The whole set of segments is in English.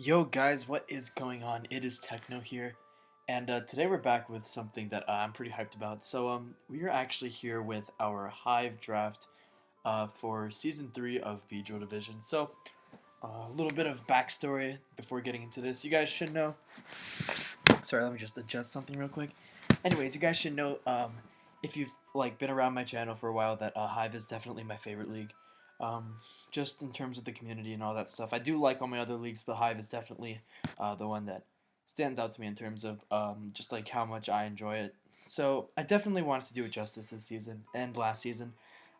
Yo guys, what is going on? It is Techno here, and today we're back with something that I'm pretty hyped about. We are actually here with our Hive draft for Season 3 of Beedrill Division. A little bit of backstory before getting into this. You guys should know. Sorry, let me just adjust something real quick. Anyways, you guys should know if you've been around my channel for a while that Hive is definitely my favorite league. Um, just in terms of the community and all that stuff. I do like all my other leagues, but Hive is definitely the one that stands out to me in terms of just like how much I enjoy it. So I definitely wanted to do it justice this season and last season.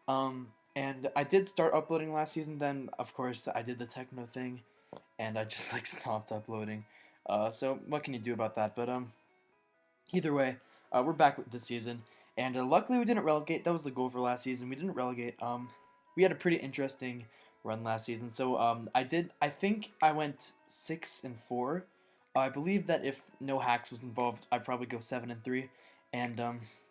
And I did start uploading last season. Then of course I did the Techno thing, and I just stopped uploading. So what can you do about that? But either way, we're back with this season, and luckily we didn't relegate. That was the goal for last season. We didn't relegate. We had a pretty interesting run last season. I think I went 6-4. I believe that if no hacks was involved, I'd probably go 7-3. And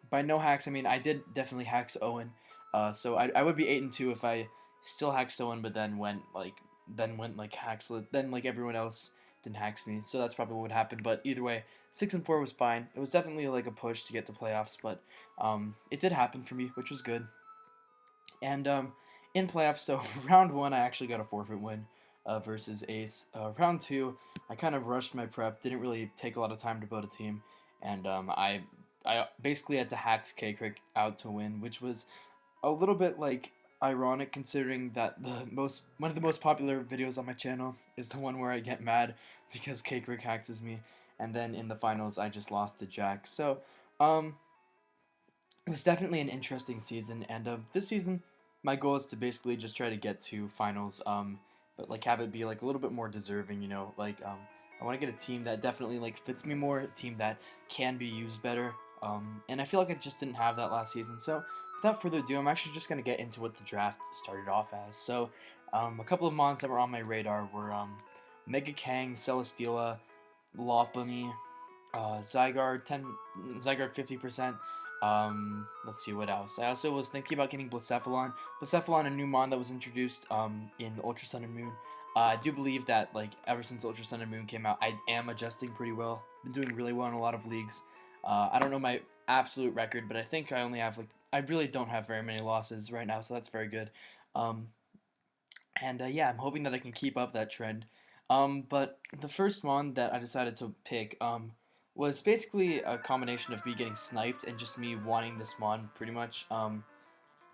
by no hacks, I mean I did definitely hacks Owen. I would be 8-2 if I still hacked Owen, but then went hacksless. Then everyone else didn't hacks me. So that's probably what would happen. But either way, 6-4 was fine. It was definitely like a push to get to playoffs, but it did happen for me, which was good. And in playoffs, so round 1, I actually got a forfeit win versus Ace. Round 2, I kind of rushed my prep, didn't really take a lot of time to build a team, and I basically had to hack K-Crick out to win, which was a little bit ironic considering that one of the most popular videos on my channel is the one where I get mad because K-Crick hacks me, and then in the finals I just lost to Jack. So it was definitely an interesting season, and this season my goal is to basically just try to get to finals, but have it be a little bit more deserving, I want to get a team that definitely fits me more, a team that can be used better, and I feel like I just didn't have that last season. So without further ado, I'm actually just gonna get into what the draft started off as. So a couple of mons that were on my radar were Mega Kang, Celesteela, Lopunny, Zygarde 50%. Let's see what else. I also was thinking about getting Blacephalon. Blacephalon, a new mon that was introduced in Ultra Sun and Moon. I do believe that ever since Ultra Sun and Moon came out, I am adjusting pretty well. Been doing really well in a lot of leagues. I don't know my absolute record, but I think I only have I really don't have very many losses right now, so that's very good. Um, yeah, I'm hoping that I can keep up that trend. But the first mon that I decided to pick was basically a combination of me getting sniped and just me wanting this mon pretty much.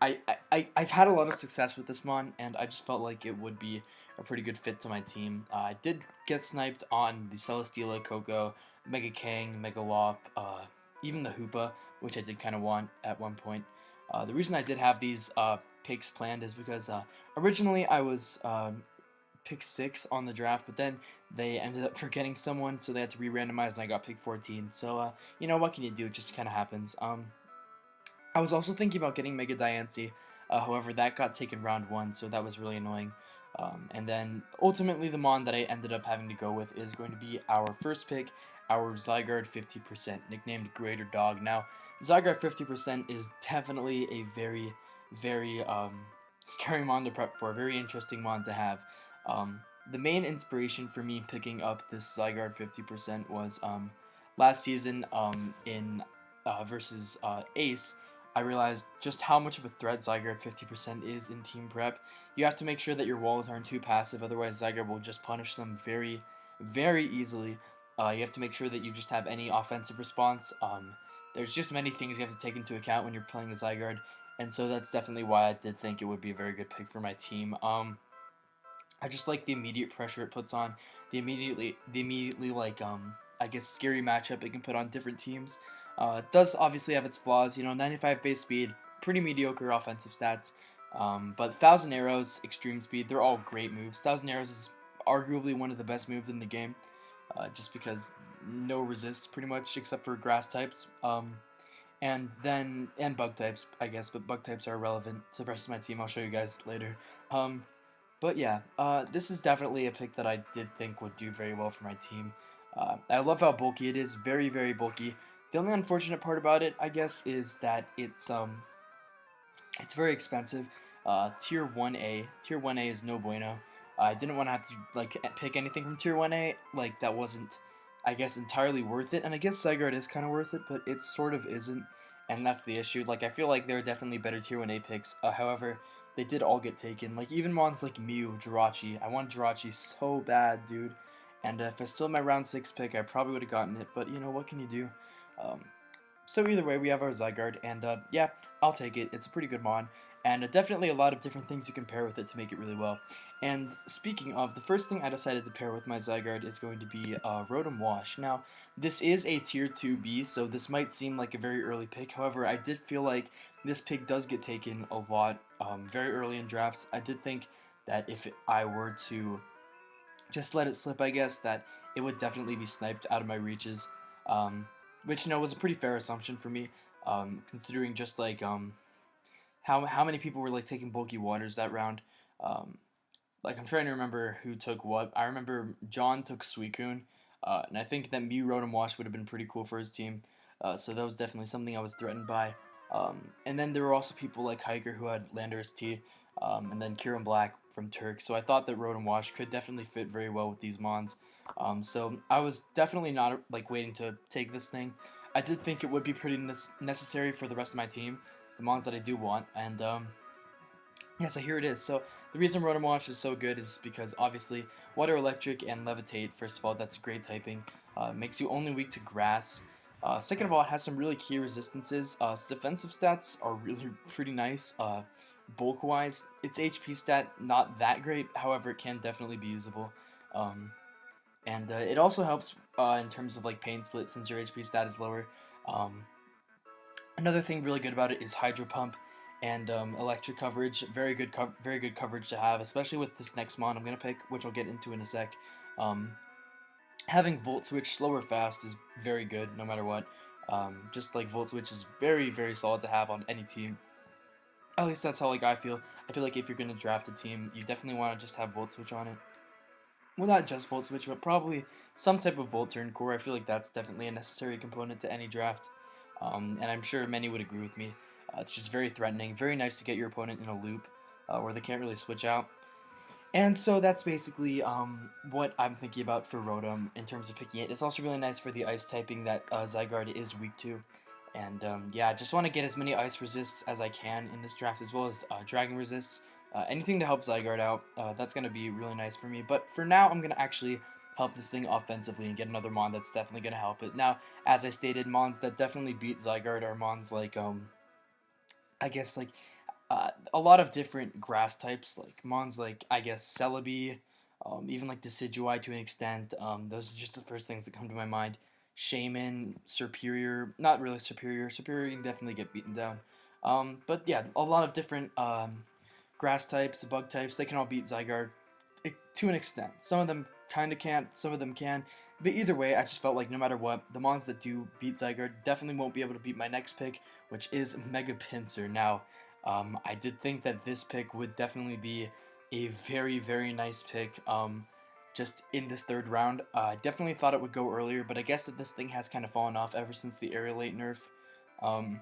I've had a lot of success with this mon, and I just felt like it would be a pretty good fit to my team. I did get sniped on the Celesteela, Coco, Mega Kang, Mega Lop, even the Hoopa, which I did kind of want at one point. The reason I did have these picks planned is because originally I was pick 6 on the draft, but then they ended up forgetting someone, so they had to re-randomize, and I got pick 14. So, what can you do? It just kind of happens. I was also thinking about getting Mega Diancie, however, that got taken round 1, so that was really annoying. And then, ultimately, the mon that I ended up having to go with is going to be our first pick, our Zygarde 50%, nicknamed Greater Dog. Now, Zygarde 50% is definitely a very, very scary mon to prep for, a very interesting mon to have. The main inspiration for me picking up this Zygarde 50% was last season in versus Ace. I realized just how much of a threat Zygarde 50% is in team prep. You have to make sure that your walls aren't too passive, otherwise Zygarde will just punish them very, very easily. You have to make sure that you just have any offensive response. There's just many things you have to take into account when you're playing a Zygarde, and so that's definitely why I did think it would be a very good pick for my team. I just like the immediate pressure it puts on, the immediately I guess scary matchup it can put on different teams. It does obviously have its flaws, 95 base speed, pretty mediocre offensive stats, but 1,000 Arrows, Extreme Speed, they're all great moves. 1,000 Arrows is arguably one of the best moves in the game, just because no resists pretty much except for grass types, and bug types, I guess, but bug types are irrelevant to the rest of my team. I'll show you guys later. But yeah, this is definitely a pick that I did think would do very well for my team. I love how bulky it is, very, very bulky. The only unfortunate part about it, I guess, is that it's very expensive. Tier 1A is no bueno. I didn't want to have to like pick anything from Tier 1A, like that wasn't, I guess, entirely worth it. And I guess Zygarde is kind of worth it, but it sort of isn't, and that's the issue. Like I feel like there are definitely better Tier 1A picks. However, they did all get taken. Like even mons like Mew, Jirachi. I want Jirachi so bad, dude. And if I still had my round 6 pick, I probably would have gotten it. But you know what can you do? Um, so either way, we have our Zygarde, and yeah, I'll take it. It's a pretty good mon, and definitely a lot of different things you can pair with it to make it really well. And speaking of, the first thing I decided to pair with my Zygarde is going to be Rotom-Wash. Now, this is a Tier 2B, so this might seem like a very early pick. However, I did feel like this pick does get taken a lot very early in drafts. I did think that if I were to just let it slip, I guess, that it would definitely be sniped out of my reaches, which, you know, was a pretty fair assumption for me, considering just, like, how many people were, like, taking bulky waters that round. Um, like, I'm trying to remember who took what. I remember John took Suicune, and I think that Mew Rotom-Wash would have been pretty cool for his team, so that was definitely something I was threatened by. And then there were also people like Hiker who had Landorus T, and then Kieran Black from Turk, so I thought that Rotom-Wash could definitely fit very well with these mons. So I was definitely not like waiting to take this thing. I did think it would be pretty necessary for the rest of my team, the mons that I do want, and yeah, so here it is. So the reason Rotom-Wash is so good is because obviously Water, Electric, and Levitate, first of all, that's great typing. Makes you only weak to Grass. Second of all, it has some really key resistances. Its defensive stats are really pretty nice. Bulk-wise, its HP stat, not that great. However, it can definitely be usable. And it also helps in terms of like Pain Split since your HP stat is lower. Um, Another thing really good about it is Hydro Pump and Electric coverage. Very good coverage to have, especially with this next mon I'm gonna pick, which I'll get into in a sec. Um, Having Volt Switch slow or fast is very good, no matter what. Just like Volt Switch is very solid to have on any team. At least that's how like I feel. I feel like if you're gonna draft a team, you definitely want to just have Volt Switch on it. Well, not just Volt Switch, but probably some type of Volt Turn core. I feel like that's definitely a necessary component to any draft, and I'm sure many would agree with me. It's just very threatening, very nice to get your opponent in a loop where they can't really switch out. And so that's basically what I'm thinking about for Rotom in terms of picking it. It's also really nice for the ice typing that Zygarde is weak to. And yeah, I just want to get as many ice resists as I can in this draft, as well as dragon resists. Anything to help Zygarde out, that's going to be really nice for me. But for now, I'm going to actually help this thing offensively and get another mon that's definitely going to help it. Now, as I stated, mons that definitely beat Zygarde are mons like, I guess, like, a lot of different grass types, like mons like, I guess, Celebi, even like Decidueye to an extent. Those are just the first things that come to my mind. Shaman, Superior, not really Superior. Superior can definitely get beaten down. But yeah, a lot of different grass types, bug types, they can all beat Zygarde to an extent. Some of them kind of can't, some of them can. But either way, I just felt like no matter what, the mons that do beat Zygarde definitely won't be able to beat my next pick, which is Mega Pinsir. Now, I did think that this pick would definitely be a very nice pick just in this third round. I definitely thought it would go earlier, but I guess that this thing has kind of fallen off ever since the Aerolate nerf. Um,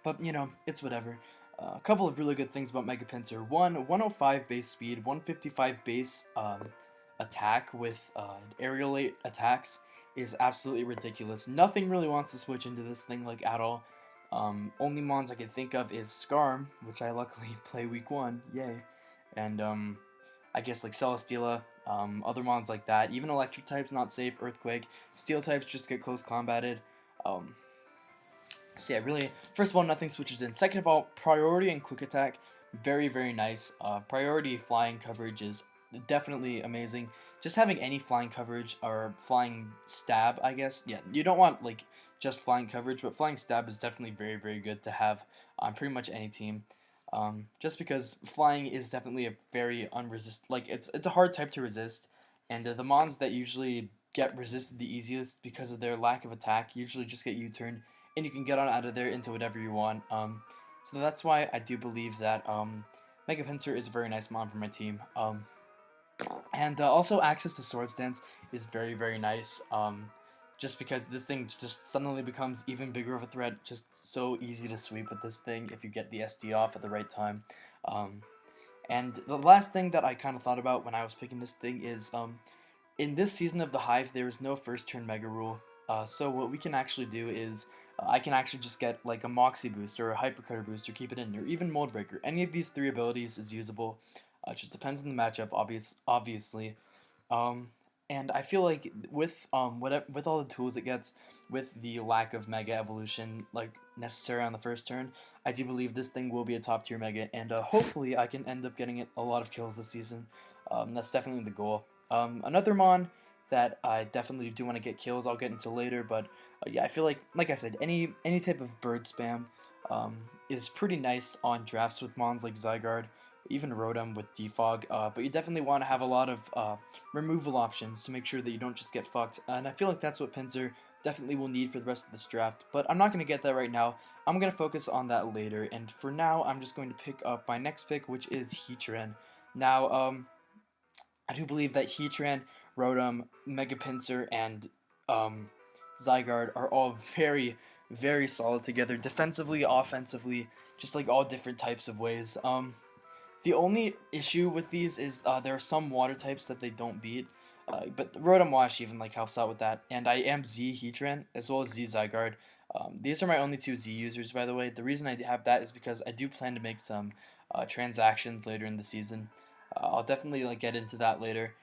but, you know, it's whatever. A couple of really good things about Mega Pinsir. One, 105 base speed, 155 base attack with Aerolate attacks is absolutely ridiculous. Nothing really wants to switch into this thing like at all. Only mons I can think of is Skarm, which I luckily play week 1, yay. And I guess like Celesteela, other mons like that. Even electric types not safe, Earthquake. Steel types just get close combated. So yeah, really, first of all, nothing switches in. Second of all, priority and quick attack, very nice. Priority flying coverage is definitely amazing. Just having any flying coverage or flying stab, I guess. Yeah, you don't want like just flying coverage, but flying stab is definitely very good to have on pretty much any team. Just because flying is definitely a very like it's a hard type to resist, and the mons that usually get resisted the easiest because of their lack of attack usually just get U-turned, and you can get on out of there into whatever you want. So that's why I do believe that Mega Pinsir is a very nice mon for my team. And also access to Swords Dance is very nice. Just because this thing just suddenly becomes even bigger of a threat. Just so easy to sweep with this thing if you get the SD off at the right time. And the last thing that I kind of thought about when I was picking this thing is, in this season of the Hive, there is no first turn Mega Rule. So what we can actually do is, I can actually just get like a Moxie boost or a Hypercutter boost or keep it in, or even Mold Breaker. Any of these 3 abilities is usable. It just depends on the matchup, obviously. Um, and I feel like with all the tools it gets, with the lack of Mega Evolution like necessary on the first turn, I do believe this thing will be a top tier Mega, and hopefully I can end up getting it a lot of kills this season. That's definitely the goal. Another Mon that I definitely do want to get kills, I'll get into later, but yeah, I feel like I said, any type of bird spam is pretty nice on drafts with Mons like Zygarde, even Rotom with Defog, but you definitely want to have a lot of removal options to make sure that you don't just get fucked, and I feel like that's what Pinsir definitely will need for the rest of this draft, but I'm not going to get that right now. I'm going to focus on that later, and for now, I'm just going to pick up my next pick, which is Heatran. Now, I do believe that Heatran, Rotom, Mega Pinsir, and Zygarde are all very, very solid together, defensively, offensively, just like all different types of ways. The only issue with these is there are some water types that they don't beat, but Rotom-Wash even like helps out with that. And I am Z Heatran as well as Z Zygarde. These are my only 2 Z users, by the way. The reason I have that is because I do plan to make some transactions later in the season. I'll definitely like get into that later.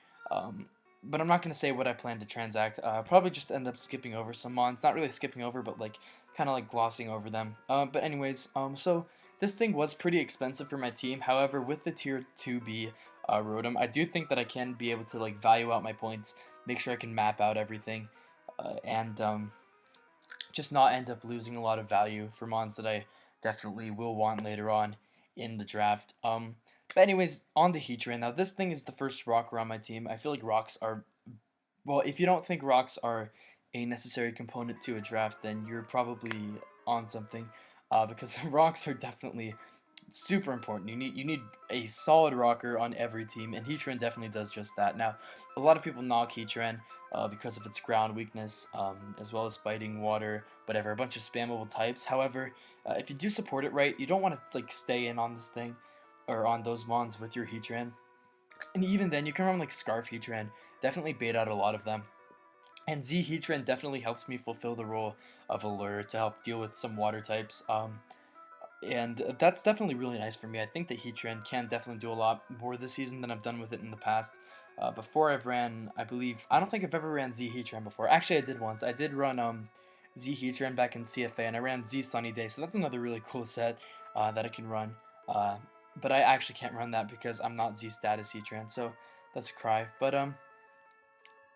But I'm not gonna say what I plan to transact. Probably just end up skipping over some mons. Not really skipping over, but like kind of like glossing over them. But anyways, so this thing was pretty expensive for my team. However, with the tier 2B Rotom, I do think that I can be able to like value out my points, make sure I can map out everything, and just not end up losing a lot of value for mons that I definitely will want later on in the draft. But anyways, on the Heatran. Now this thing is the first rocker on my team. I feel like rocks are, well, if you don't think rocks are a necessary component to a draft, then you're probably on something, because rocks are definitely super important. You need a solid rocker on every team, and Heatran definitely does just that. Now, a lot of people knock Heatran because of its ground weakness, as well as fighting, water, whatever, a bunch of spammable types. However, if you do support it right, you don't want to like stay in on this thing or on those mons with your Heatran. And even then, you can run like Scarf Heatran, definitely bait out a lot of them. And Z Heatran definitely helps me fulfill the role of a lure to help deal with some water types. And that's definitely really nice for me. I think that Heatran can definitely do a lot more this season than I've done with it in the past. Before I've ran, I don't think I've ever ran Z Heatran before. Actually, I did once. I did run Z Heatran back in CFA, and I ran Z Sunny Day, so that's another really cool set that I can run. But I actually can't run that because I'm not Z status Heatran, so that's a cry. But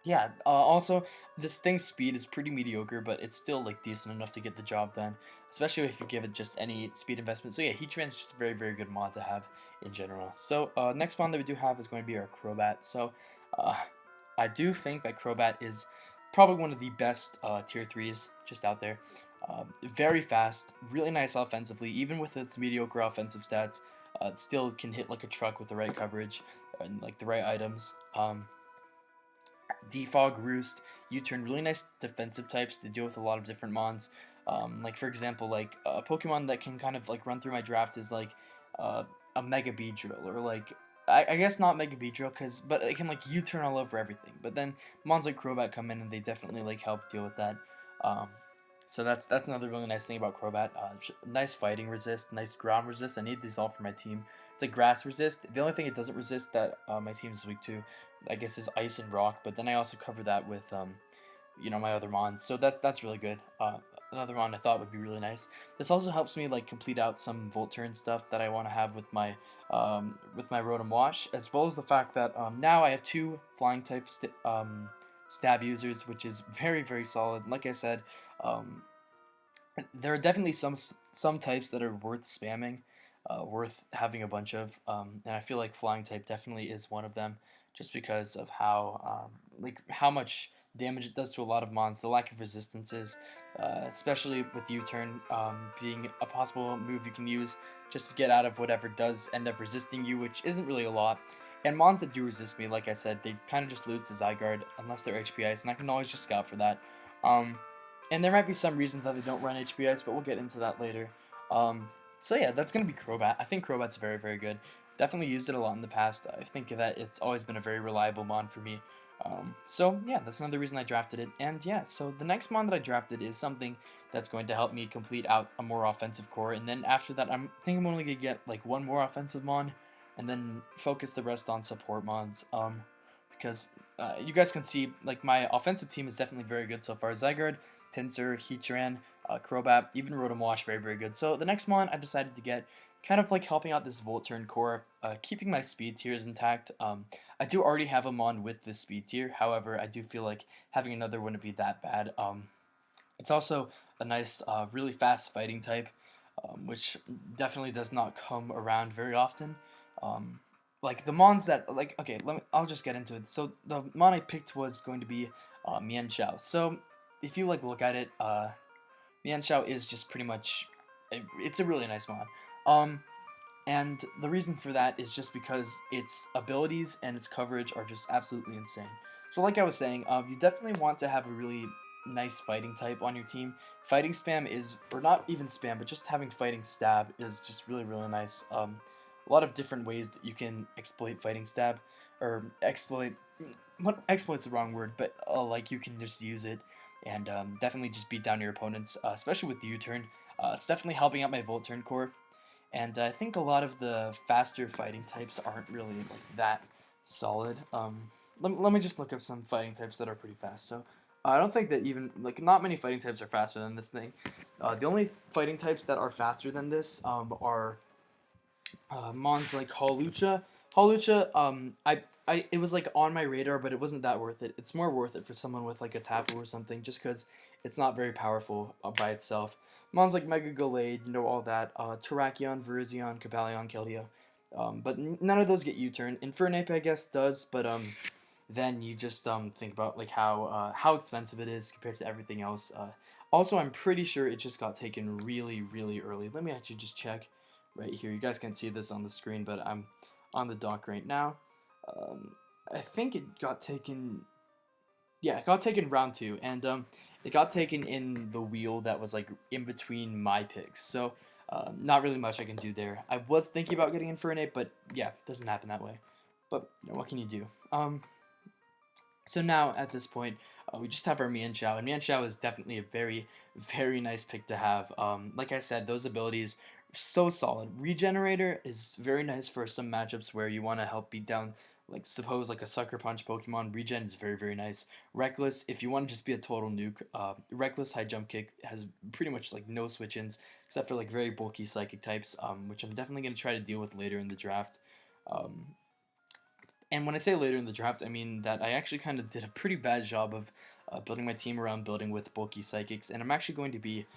yeah, also, this thing's speed is pretty mediocre, but it's still like decent enough to get the job done, especially if you give it just any speed investment. So yeah, Heatran's just a very, very good mod to have in general. So next mod that we do have is going to be our Crobat. So uh, I do think that Crobat is probably one of the best tier 3s just out there. Very fast, really nice offensively, even with its mediocre offensive stats, it still can hit like a truck with the right coverage and like the right items. Defog, Roost, U-Turn, really nice defensive types to deal with a lot of different mons. Like for example, like a Pokemon that can kind of like run through my draft is like a Mega Beedrill, or like I guess not Mega Beedrill, but it can like U-turn all over everything. But then mons like Crobat come in and they definitely like help deal with that. So that's another really nice thing about Crobat. Nice fighting resist, nice ground resist. I need these all for my team. It's like grass resist. The only thing it doesn't resist that my team is weak to, I guess, is ice and rock. But then I also cover that with my other mons. So that's really good. Another mon I thought would be really nice. This also helps me like complete out some Volt Turn stuff that I want to have with my Rotom-Wash, as well as the fact that now I have 2 flying type stab users, which is very, very solid. Like I said, there are definitely some types that are worth spamming, worth having a bunch of, and I feel like flying type definitely is one of them, just because of how much damage it does to a lot of mons, the lack of resistances, especially with U-turn being a possible move you can use just to get out of whatever does end up resisting you, which isn't really a lot. And mons that do resist me, like I said, they kind of just lose to Zygarde unless they're HP Ice, and I can always just scout for that. And there might be some reasons that they don't run HP Ice, but we'll get into that later. So yeah, that's going to be Crobat. I think Crobat's very, very good. definitely used it a lot in the past. I think that it's always been a very reliable mon for me. So yeah, that's another reason I drafted it. And yeah, so the next mon that I drafted is something that's going to help me complete out a more offensive core. And then after that, I'm only gonna get like one more offensive mon, and then focus the rest on support mons. Because you guys can see like my offensive team is definitely very good so far. Zygarde, Pinsir, Heatran, Crobat, even Rotom-Wash, very very good. So the next mon I decided to get, kind of like helping out this Volturn core, keeping my speed tiers intact. I do already have a mon with this speed tier, however, I do feel like having another wouldn't be that bad. It's also a nice, really fast fighting type, which definitely does not come around very often. Um, like the mons that, like, okay, I'll just get into it. So the mon I picked was going to be Mienshao. So if you like look at it, Mienshao is just pretty much, it's a really nice mon. Um, and the reason for that is just because its abilities and its coverage are just absolutely insane. So like I was saying, you definitely want to have a really nice fighting type on your team. Fighting spam is, or not even spam, but just having fighting stab is just really, really nice. A lot of different ways that you can exploit fighting stab, or exploit, exploit's the wrong word, but like you can just use it and definitely just beat down your opponents, especially with the U-turn. It's definitely helping out my Volturn core. And I think a lot of the faster fighting types aren't really like that solid. Let me just look up some fighting types that are pretty fast. So I don't think that even like not many fighting types are faster than this thing. The only fighting types that are faster than this are mons like Hawlucha. Hawlucha, it was like on my radar, but it wasn't that worth it. It's more worth it for someone with like a Tapu or something, just because it's not very powerful by itself. Mons like Mega Gallade, you know, all that. Terrakion, Virizion, Cobalion, Keldeo. But none of those get U-turn. Infernape, I guess, does, but then you just think about like how expensive it is compared to everything else. Also, I'm pretty sure it just got taken really, really early. Let me actually just check right here. You guys can't see this on the screen, but I'm on the dock right now. I think it got taken. Yeah, it got taken round 2, and it got taken in the wheel that was like in between my picks. So not really much I can do there. I was thinking about getting Infernape, but yeah, it doesn't happen that way. But you know, what can you do? So now at this point, we just have our Mienshao, and Mienshao is definitely a very, very nice pick to have. Like I said, those abilities are so solid. Regenerator is very nice for some matchups where you want to help beat down, like suppose like a Sucker Punch Pokemon. Regen is very, very nice. Reckless, if you want to just be a total nuke, Reckless High Jump Kick has pretty much like no switch-ins except for like very bulky Psychic types, which I'm definitely going to try to deal with later in the draft. Um, and when I say later in the draft, I mean that I actually kind of did a pretty bad job of building my team around building with bulky psychics, and I'm actually going to be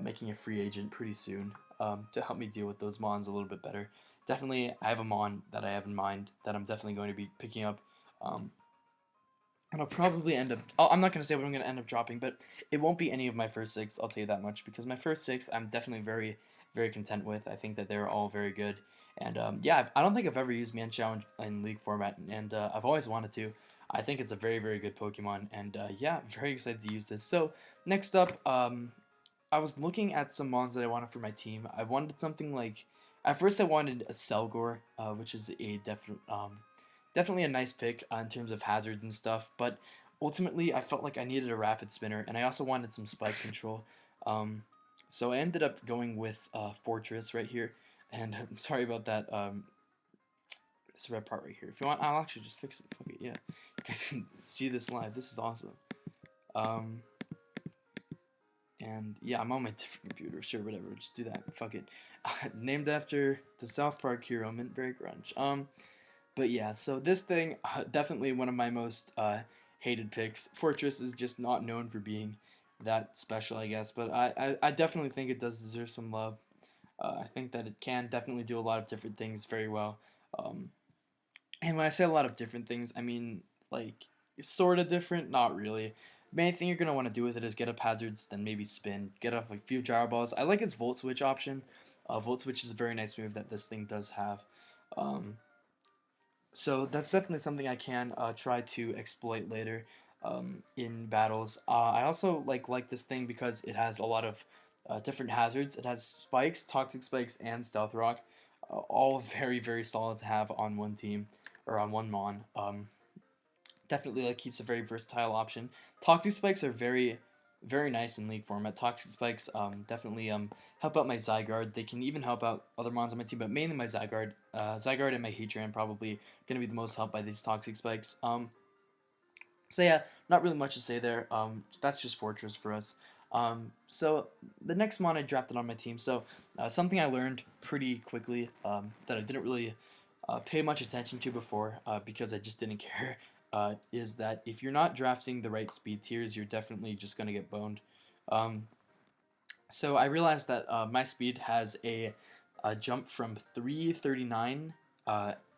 making a free agent pretty soon to help me deal with those mons a little bit better. Definitely, I have a mon that I have in mind that I'm definitely going to be picking up. And I'll probably end up. I'm not going to say what I'm going to end up dropping, but it won't be any of my first 6, I'll tell you that much, because my first 6 I'm definitely very, very content with. I think that they're all very good. And yeah, I don't think I've ever used Mienshao in League format, and I've always wanted to. I think it's a very, very good Pokemon, and yeah, I'm very excited to use this. So, next up, I was looking at some mons that I wanted for my team. I wanted something like. At first, I wanted a Selgor, which is a definitely a nice pick in terms of hazards and stuff, but ultimately I felt like I needed a rapid spinner, and I also wanted some spike control. So I ended up going with Forretress right here, and I'm sorry about that. This red part right here. If you want, I'll actually just fix it. Fuck it, yeah. You guys can see this live. This is awesome. And yeah, I'm on my different computer. Sure, whatever. Just do that. Fuck it. Named after the South Park hero, Mint Very Grunge. But yeah, so this thing, definitely one of my most hated picks. Forretress is just not known for being that special, I guess, but I definitely think it does deserve some love. I think that it can definitely do a lot of different things very well. Um, and when I say a lot of different things, I mean, like, it's sort of different, not really. Main thing you're going to want to do with it is get up hazards, then maybe spin, get off a few gyro balls. I like its Volt Switch option. Volt Switch is a very nice move that this thing does have. Um, so that's definitely something I can try to exploit later in battles. I also like this thing because it has a lot of different hazards. It has spikes, toxic spikes, and stealth rock. all very, very solid to have on one team, or on one mon. Definitely like keeps a very versatile option. Toxic Spikes are very, very nice in League format. Toxic Spikes definitely help out my Zygarde. They can even help out other mons on my team, but mainly my Zygarde. Zygarde and my Heatran probably going to be the most helped by these Toxic Spikes. So yeah, not really much to say there. That's just Forretress for us. So the next mon I drafted on my team. So something I learned pretty quickly that I didn't really pay much attention to before because I just didn't care. Is that if you're not drafting the right speed tiers, you're definitely just gonna get boned. Um, so I realized that my speed has a jump from 339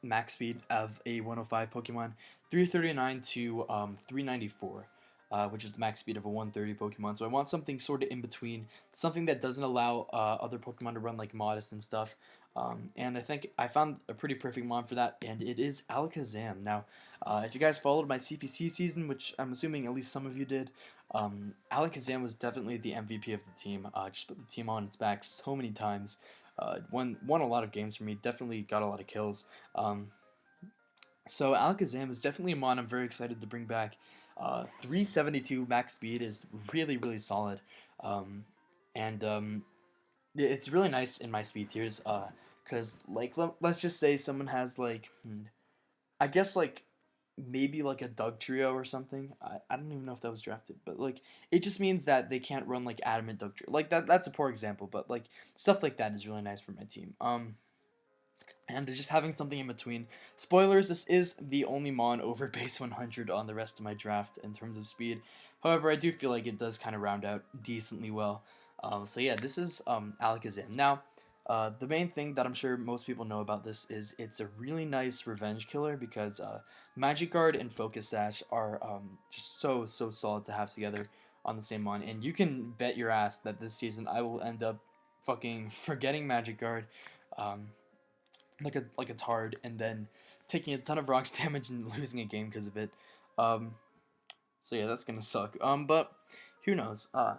max speed of a 105 Pokemon, 339 to 394, which is the max speed of a 130 Pokemon. So I want something sort of in between, something that doesn't allow other Pokemon to run like Modest and stuff. And I think I found a pretty perfect mod for that, and it is Alakazam. Now, if you guys followed my CPC season, which I'm assuming at least some of you did, Alakazam was definitely the MVP of the team. Just put the team on its back so many times. Won a lot of games for me. Definitely got a lot of kills. So Alakazam is definitely a mon I'm very excited to bring back. 372 max speed is really, really solid. And it's really nice in my speed tiers. Cause like let's just say someone has like I guess like maybe like a Doug trio or something. I don't even know if that was drafted, but like it just means that they can't run like adamant Doug trio. Like that's a poor example, but like stuff like that is really nice for my team. And just having something in between. Spoilers, this is the only mon over base 100 on the rest of my draft in terms of speed. However, I do feel like it does kind of round out decently well. So yeah, this is Alakazam. Now, the main thing that I'm sure most people know about this is it's a really nice revenge killer because Magic Guard and Focus Sash are just so solid to have together on the same mon. And you can bet your ass that this season I will end up fucking forgetting Magic Guard. Like it's hard, and then taking a ton of rocks damage and losing a game because of it. So yeah, that's gonna suck. But who knows? I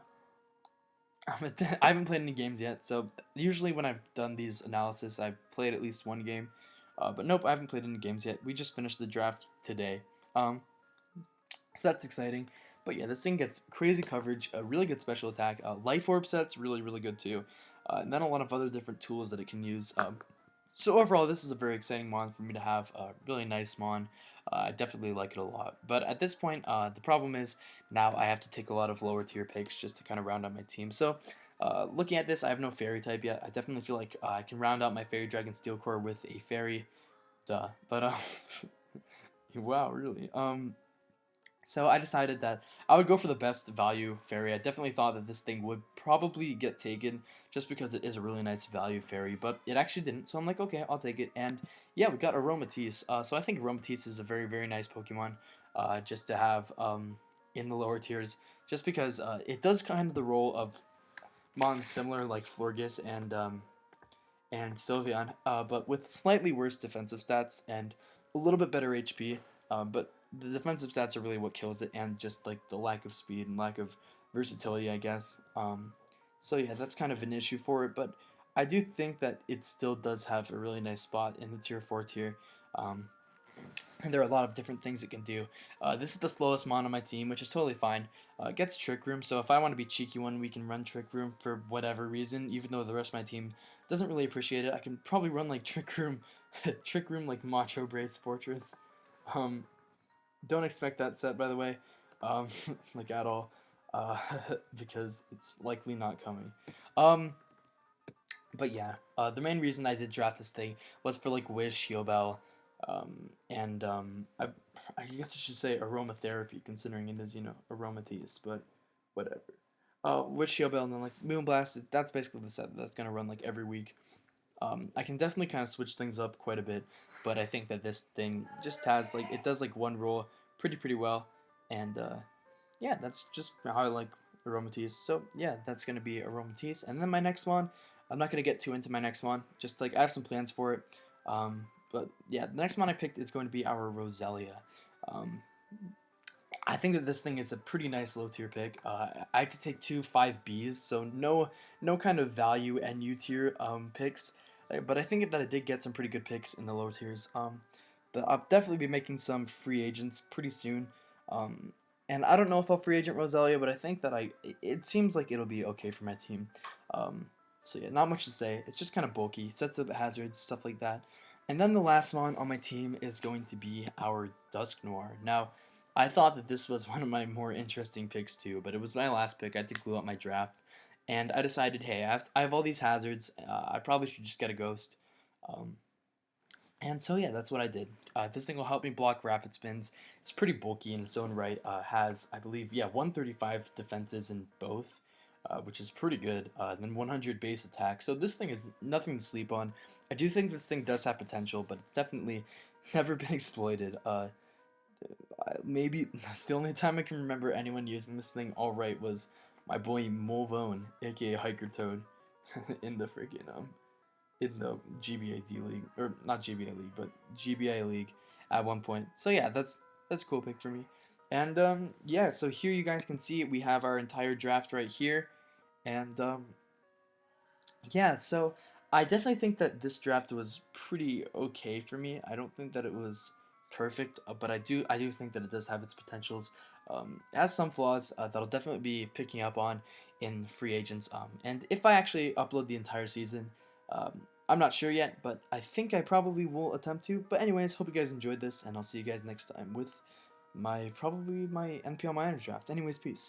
haven't played any games yet, so usually when I've done these analysis, I've played at least one game. But nope, I haven't played any games yet. We just finished the draft today. So that's exciting. But yeah, this thing gets crazy coverage, a really good special attack. Life Orb set's really good too. And then a lot of other different tools that it can use. So overall, this is a very exciting mon for me to have. A really nice mon. I definitely like it a lot. But at this point, the problem is now I have to take a lot of lower tier picks just to kind of round out my team. So looking at this, I have no fairy type yet. I definitely feel like I can round out my fairy dragon steel core with a fairy. Duh. But wow, really. So I decided that I would go for the best value fairy. I definitely thought that this thing would probably get taken just because it is a really nice value fairy, but it actually didn't. So I'm like, okay, I'll take it. And yeah, we got Aromatisse. So I think Aromatisse is a very nice Pokemon just to have in the lower tiers, just because it does kind of the role of mons similar like Florges and Sylveon, but with slightly worse defensive stats and a little bit better HP. But the defensive stats are really what kills it, and just like the lack of speed and lack of versatility, I guess. So yeah, that's kind of an issue for it, but I do think that it still does have a really nice spot in the tier 4 tier. And there are a lot of different things it can do. This is the slowest mon on my team, which is totally fine. It gets Trick Room, so if I want to be cheeky one, we can run Trick Room for whatever reason, even though the rest of my team doesn't really appreciate it. I can probably run like Trick Room, Trick Room like Macho Brace Fortress. Don't expect that set, by the way, like at all, because it's likely not coming. But yeah, the main reason I did draft this thing was for like Wish, Heal and I guess I should say aromatherapy, considering it is, you know, Aromatisse, but whatever. Wish, Heal and then like Moonblast, that's basically the set that's gonna run like every week. I can definitely kind of switch things up quite a bit, but I think that this thing just has like, it does like one role pretty well, and yeah, that's just how I like Aromatisse. So yeah, that's gonna be Aromatisse, and then my next one, I'm not gonna get too into my next one, just like I have some plans for it. But yeah, the next one I picked is going to be our Roselia. Um, I think that this thing is a pretty nice low tier pick. I had to take two 5Bs, so no kind of value and U tier picks. But I think that I did get some pretty good picks in the lower tiers. But I'll definitely be making some free agents pretty soon. Um, and I don't know if I'll free agent Roselia, but I think that it seems like it'll be okay for my team. Um, so yeah, not much to say. It's just kind of bulky, sets up hazards, stuff like that. And then the last one on my team is going to be our Dusknoir. Now, I thought that this was one of my more interesting picks too, but it was my last pick. I had to glue up my draft. And I decided, hey, I have all these hazards. I probably should just get a ghost. Um, and so yeah, that's what I did. This thing will help me block rapid spins. It's pretty bulky in its own right. Has, I believe, yeah, 135 defenses in both, which is pretty good. Then 100 base attack. So this thing is nothing to sleep on. I do think this thing does have potential, but it's definitely never been exploited. Maybe the only time I can remember anyone using this thing all right was my boy Mulvone, aka Hiker Toad, in the freaking in the GBAD league, or not GBA league, but GBA league at one point. So yeah, that's a cool pick for me. And yeah, so here you guys can see we have our entire draft right here, and yeah, so I definitely think that this draft was pretty okay for me. I don't think that it was perfect, but I do think that it does have its potentials. It has some flaws that I'll definitely be picking up on in free agents. And if I actually upload the entire season, I'm not sure yet, but I think I probably will attempt to. But anyways, hope you guys enjoyed this, and I'll see you guys next time with my probably my NPL minor draft. Anyways, peace.